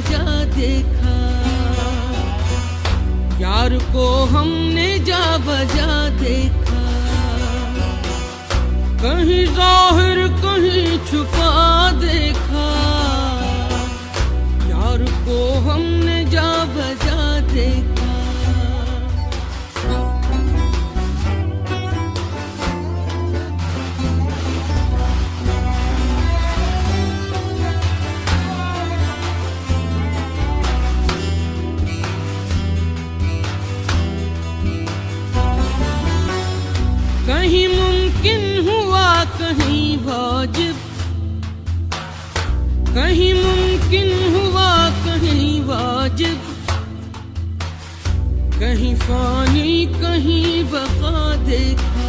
बजा देखा, यार को हमने जा बजा देखा। कहीं जाहिर कहीं छुपा देखा, यार को हमने जा बजा देखा। कहीं मुमकिन हुआ कहीं वाजिब, कहीं मुमकिन हुआ कहीं वाजिब, कहीं फानी कहीं बका देखा,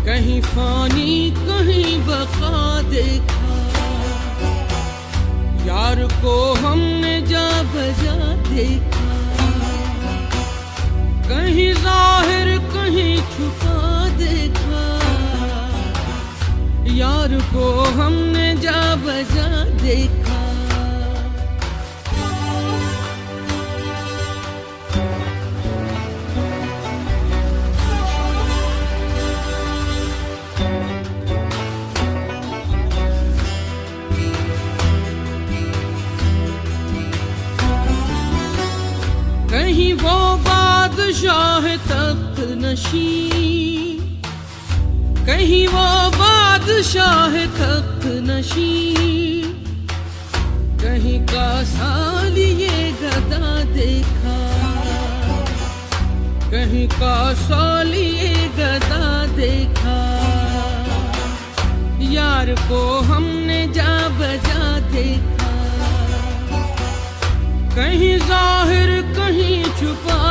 कहीं फानी कहीं बका देखा। यार को हमने जा बजा देखा, कहीं जाहिर कहीं छुपा देखा। यार को हमने जा बजा देखा। कहीं वो बादशाह तख्त नशी, कहीं वो बादशाह तख्त नशी, कहीं का सालिए गदा देखा, कहीं का सालिए गदा देखा। यार को हमने जा बजा देखा, कहीं जाहिर कहीं छुपा